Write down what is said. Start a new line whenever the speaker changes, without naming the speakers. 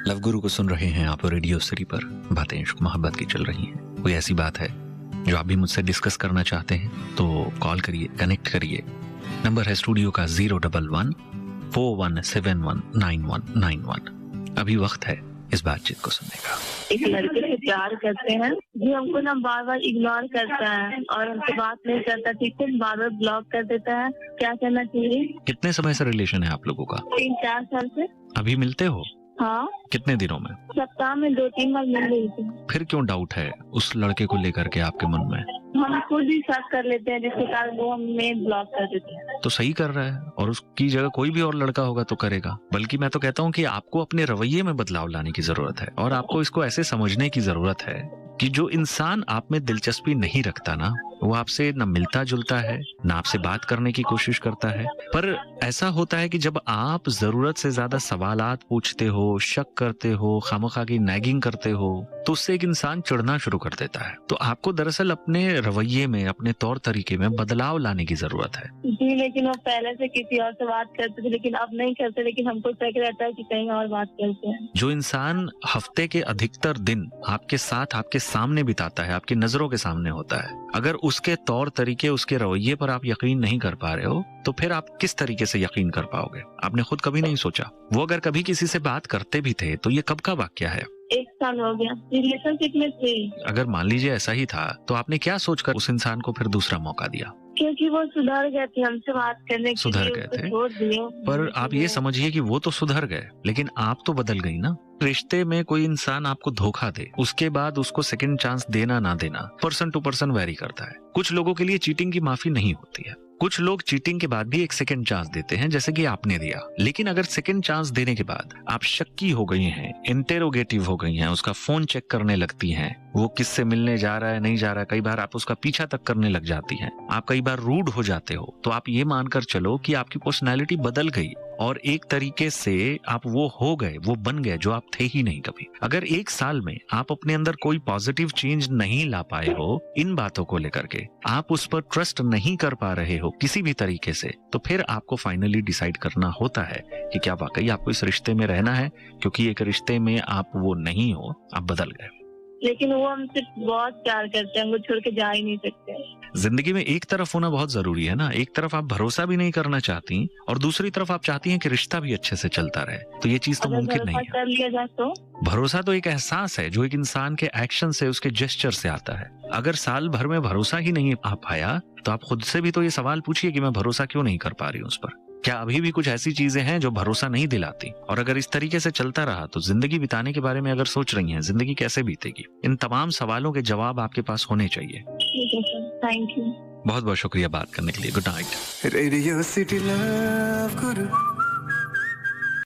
Love गुरु को सुन रहे हैं आप रेडियो सिटी पर। बातें इश्क मोहब्बत की चल रही हैं। कोई ऐसी बात है जो आप भी मुझसे डिस्कस करना चाहते हैं तो कॉल करिए, कनेक्ट करिए। नंबर है स्टूडियो का 011-4171-9191। अभी वक्त है इस बातचीत को सुनने का।
एक लड़के से प्यार करते हैं जो हमको ना बार बार इग्नोर करता है और हमसे बात नहीं करता, ठीक है, बार बार ब्लॉक कर देता है। क्या करना चाहिए?
कितने समय से रिलेशन है आप लोगों का?
3-4 साल से।
अभी मिलते हो?
हाँ।
कितने दिनों में?
सप्ताह में 2-3 बार मिल रही थी।
फिर क्यों डाउट है उस लड़के को लेकर के आपके मन में?
हम खुद ही शक कर लेते हैं जिसके कारण वो हमें ब्लॉक कर देते हैं।
तो सही कर रहा है, और उसकी जगह कोई भी और लड़का होगा तो करेगा। बल्कि मैं तो कहता हूँ कि आपको अपने रवैये में बदलाव लाने की जरूरत है, और आपको इसको ऐसे समझने की जरूरत है कि जो इंसान आप में दिलचस्पी नहीं रखता ना, वो आपसे न मिलता जुलता है, ना आपसे बात करने की कोशिश करता है। पर ऐसा होता है कि जब आप जरूरत से ज्यादा सवालात पूछते हो, शक करते हो, खामखा की नैगिंग करते हो, तो उससे एक इंसान चिढ़ना शुरू कर देता है। तो आपको दरअसल अपने रवैये में, अपने तौर तरीके में बदलाव लाने की जरूरत है।
जी, लेकिन वो पहले से किसी और से बात करते थे, लेकिन अब नहीं करते। लेकिन हमको शक रहता है कि कहीं और बात करते हैं।
जो इंसान हफ्ते के अधिकतर दिन आपके साथ, आपके सामने बिताता है, आपकी नजरों के सामने होता है, अगर उसके तौर तरीके, उसके रवैये पर आप यकीन नहीं कर पा रहे हो, तो फिर आप किस तरीके से यकीन कर पाओगे? आपने खुद कभी नहीं सोचा? वो अगर कभी किसी से बात करते भी थे तो ये कब का वाकया है?
1 साल हो गया रिलेशनशिप में थे।
अगर मान लीजिए ऐसा ही था तो आपने क्या सोचकर उस इंसान को फिर दूसरा मौका दिया?
क्योंकि वो सुधर गए थे, हमसे बात करने के
सुधर
लिए
गए
उसको
थे।
छोड़ दिए।
पर आप ये समझिए कि वो तो सुधर गए, लेकिन आप तो बदल गई ना। रिश्ते में कोई इंसान आपको धोखा दे, उसके बाद उसको सेकंड चांस देना ना देना पर्सन टू पर्सन वेरी करता है। कुछ लोगों के लिए चीटिंग की माफी नहीं होती है। कुछ लोग चीटिंग के बाद भी एक सेकंड चांस देते हैं, जैसे कि आपने दिया। लेकिन अगर सेकंड चांस देने के बाद आप शक्की हो गई हैं, इंटेरोगेटिव हो गई हैं, उसका फोन चेक करने लगती हैं, वो किससे मिलने जा रहा है, नहीं जा रहा है, कई बार आप उसका पीछा तक करने लग जाती हैं, आप कई बार रूड हो जाते हो, तो आप ये मानकर चलो कि आपकी पर्सनैलिटी बदल गई और एक तरीके से आप वो हो गए, वो बन गए जो आप थे ही नहीं कभी। अगर 1 साल में आप अपने अंदर कोई पॉजिटिव चेंज नहीं ला पाए हो इन बातों को लेकर के, आप उस पर ट्रस्ट नहीं कर पा रहे हो किसी भी तरीके से, तो फिर आपको फाइनली डिसाइड करना होता है कि क्या वाकई आपको इस रिश्ते में रहना है, क्योंकि एक रिश्ते में आप वो नहीं हो, आप बदल गए।
लेकिन वो हमसे बहुत प्यार करते हैं, हमको छोड़ के जा ही नहीं सकते।
जिंदगी में एक तरफ होना बहुत जरूरी है ना। एक तरफ आप भरोसा भी नहीं करना चाहती और दूसरी तरफ आप चाहती हैं कि रिश्ता भी अच्छे से चलता रहे, तो ये चीज तो मुमकिन नहीं है।
कर लिया जाए तो
भरोसा तो एक एहसास है जो एक इंसान के एक्शन से, उसके जेस्चर से आता है। अगर साल भर में भरोसा ही नहीं आ पाया तो आप खुद से भी तो ये सवाल पूछिए कि मैं भरोसा क्यों नहीं कर पा रही हूँ उस पर। क्या अभी भी कुछ ऐसी चीजें हैं जो भरोसा नहीं दिलाती? और अगर इस तरीके से चलता रहा तो जिंदगी बिताने के बारे में अगर सोच रही हैं, जिंदगी कैसे बीतेगी? इन तमाम सवालों के जवाब आपके पास होने चाहिए।
ठीक है सर, थैंक यू।
बहुत बहुत शुक्रिया बात करने के लिए। Good night.
Radio city love गुरु।